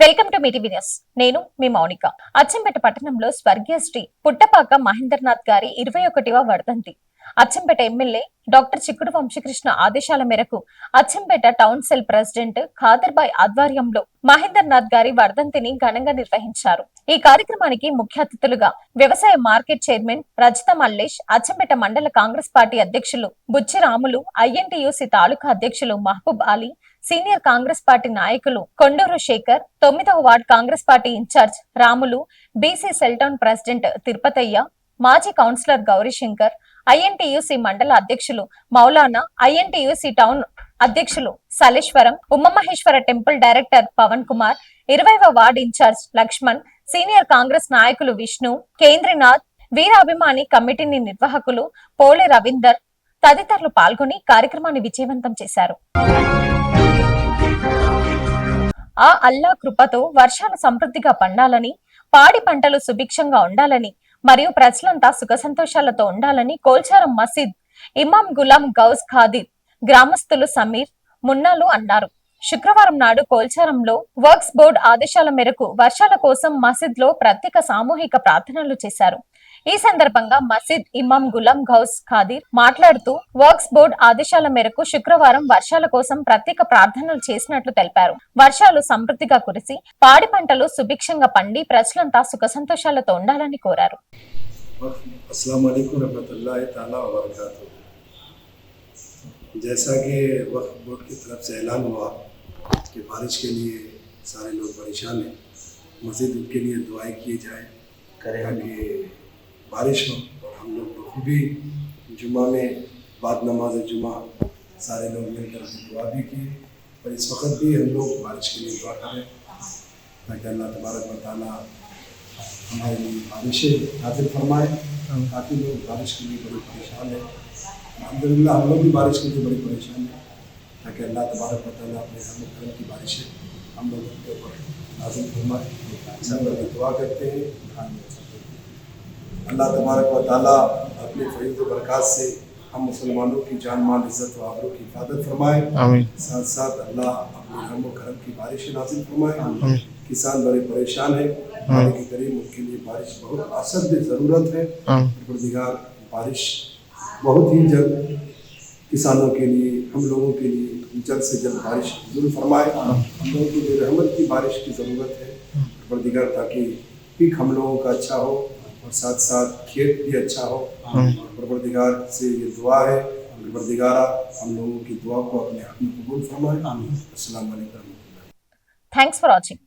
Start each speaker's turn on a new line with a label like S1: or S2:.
S1: Welcome to మీటివి news. నేను మీ మౌనిక. అచ్చంపేట పట్టణంలో స్వర్గీయ శ్రీ పుట్టపాక మహేంద్రనాథ్ గారి 21వ వర్ధంతి. అచ్చంపేట ఎమ్మెల్యే డాక్టర్ చిక్కుడు వంశీకృష్ణ ఆదేశాల మేరకు అచ్చంపేట టౌన్ సెల్ ప్రెసిడెంట్ ఖాదర్బాయ్ ఆధ్వర్యంలో మహేంద్రనాథ్ గారి వర్ధంతిని ఘనంగా నిర్వహించారు. ఈ కార్యక్రమానికి ముఖ్య అతిథులుగా వ్యవసాయ market chairman Rajitha Mallesh, Achampet mandal Congress party అధ్యక్షులు బుచ్చిరాములు, ఐఎన్టీయూసీ తాలూకా అధ్యక్షులు మహబూబ్ అలీ, సీనియర్ కాంగ్రెస్ పార్టీ నాయకులు కొండూరు శేఖర్, 9వ ward Congress party incharge Ramulu, BC cell town president Tirupathaiah, మాజీ కౌన్సిలర్ గౌరీశంకర్, ఐఎన్టీయూసీ మండల అధ్యక్షులు మౌలానా, ఐఎన్టీయూసీ టౌన్ అధ్యక్షులు సలేశ్వరం, ఉమామహేశ్వర టెంపుల్ డైరెక్టర్ పవన్ కుమార్, 20వ ward incharge Lakshman, senior Congress నాయకులు విష్ణు, కేంద్రనాథ్, వీరాభిమాని కమిటీని నిర్వాహకులు పోలే రవీందర్ తదితరులు పాల్గొని కార్యక్రమాన్ని విజయవంతం చేశారు. ఆ అల్లా కృపతో వర్షాలు సమృద్ధిగా పండాలని, పాడి పంటలు సుభిక్షంగా ఉండాలని మరియు ప్రజలంతా సుఖ సంతోషాలతో ఉండాలని కోల్చారం మసీద్ ఇమాం గులాం గౌజ్ ఖాదిర్, గ్రామస్తులు సమీర్, మున్నాలు అన్నారు. శుక్రవారం నాడు కోల్చారంలో వర్క్స్ బోర్డు ఆదేశాల మేరకు వర్షాల కోసం మసీద్ లో ప్రత్యేక సామూహిక ప్రార్థనలు చేశారు. ఈ సందర్భంగా మసీద్ ఇమాం గులాం గౌజ్ ఖాదిర్ మాట్లాడుతూ వర్క్స్ బోర్డు ఆదేశాల మేరకు శుక్రవారం వర్షాల కోసం ప్రత్యేక ప్రార్థనలు చేసినట్లు తెలిపారు. వర్షాలు సమృద్ధిగా కురిసి పాడి పంటలు సుభిక్షంగా పండి ప్రజలంతా సుఖ సంతోషాలతో ఉండాలని కోరారు.
S2: जैसा कि वक्फ बोर्ड की तरफ से ऐलान हुआ कि बारिश के लिए सारे लोग परेशान हैं, मस्जिद के लिए दुआएं की जाए ताकि बारिश हो। और हम लोग बखूबी जुम्मा में बाद नमाज जुम्मा सारे लोग मिलकर दुआ भी किए और इस वक्त भी हम लोग बारिश के लिए दुआ करें ताकि अल्लाह तबारक व तआला हमारे लिए बारिशें नाज़िल फरमाए। काफ़ी लोग बारिश के लिए बड़े परेशान हैं, अल्हम्दुलिल्लाह हम लोग भी बारिश के लिए बड़ी परेशान है ताकि अल्लाह तबारक व तआला अपने रहमत करम की बारिशें हम लोगों के ऊपर नाज़िल फरमाए। सब लोग दुआ करते हैं अल्लाह तबारक व तआला अपने फैज़ व बरक़ात से हम मुसलमानों की जान माल इज़्ज़त व आबरू की हिफाजत फरमाए। साथ साथ अल्लाह अपने रहम व करम की बारिशें नाज़िल फरमाए। किसान बड़े परेशान हैं, पानी के करीब उनके लिए बारिश बहुत असद ज़रूरत है। परवरदिगार बारिश बहुत ही जल्द किसानों के लिए, हम लोगों के लिए जल्द से जल्द बारिश ज़रूर फरमाए। हम लोगों को भी रहमत की बारिश की ज़रूरत है परवरदिगार, ताकि पीक हम लोगों का अच्छा हो और साथ साथ खेत भी अच्छा हो। और परवरदिगार से ये दुआ है, परवरदिगारा हम लोगों की दुआ को अपने हक़ में कबूल फरमाए। अस्सलाम वालेकुम।
S1: Thanks for watching.